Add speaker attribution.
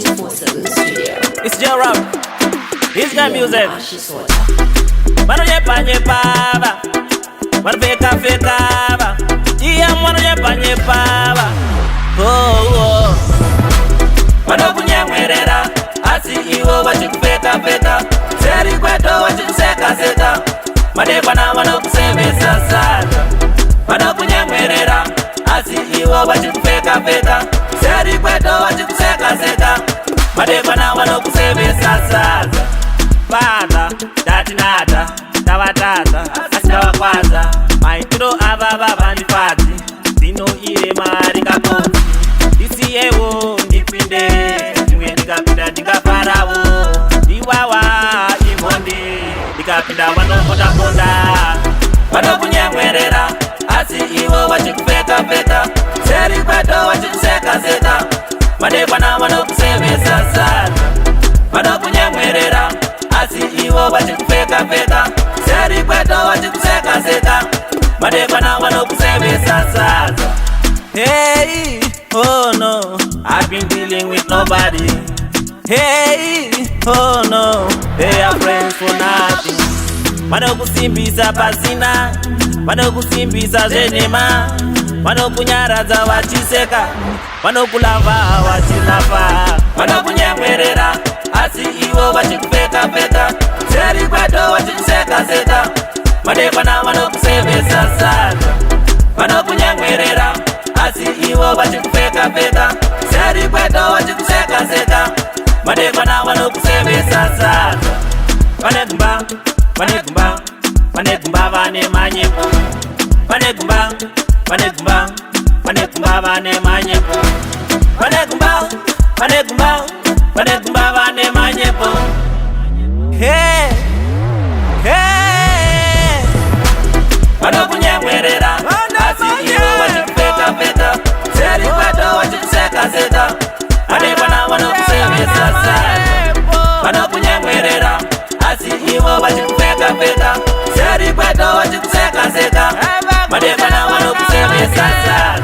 Speaker 1: 24 studio.
Speaker 2: It's Gerald. This guy music. Mano nyepa nyepaba, mano feka fekaba. Iya mano nyepa nyepaba. Oh. Mano kunyamwerera, asi iwo wachikufeka feka. Seri kweto wachikuseka seka. Madekwa na mano kusemesa sata. Mano kunyamwerera, asi iwo wachikufeka feka. Seri kweto wachikuseka seka. Madekwa na mano kusemesa sata. Bada, dati nada, tabatata, asitawa kwaza. Maituro ababa bandifati, zino ire marika koti. Disi ewo, ndipinde, njunge ndikapinda ndikaparawo. Iwawa, imonde, ndikapinda wano konda. Wano kunyamwerera, asi iwo wachikufeka feka. Seri kweto wachikuseka seka. Madekwa na wano kusemesa sata. Wano kunyamwerera, asi iwo wachikufeka feka. Seri kweto wachikuseka seka. Madekwa na wano kusemesa sasa. Hey, oh no, I've been dealing with nobody. Hey, oh no, they are friends for nothing. Mano kusimbisa pasina, mano kusimbisa zenema. Mano kunyaraza wachiseka, mano kulava wachilava. Mano kunyamwerera, asi iwo wachikufeka feka. Seri kweto wachikuseka seka. Madekwa na wano kusemesa sasa. Mano kunyamwerera, asi iwo wachikufeka feka. Seri kweto wachikuseka seka. Madekwa na wano kusemesa sasa. Vanegumba, vanegumba, vanegumba vane manyepo. Vanegumba, vanegumba, vanegumba vane manyepo. Vanegumba, vanegumba, vanegumba vane manyepo. Hey, hey. Mano kunyamwerera, asi iwo wachikufeka feka. Seri kweto wachikuseka seka. Madekwa na wano kusemesa sasa. Mano kunyamwerera, asi iwo wachikufeka feka. Seri kweto wachikuseka seka. Madekwa na wano kusemesa sasa.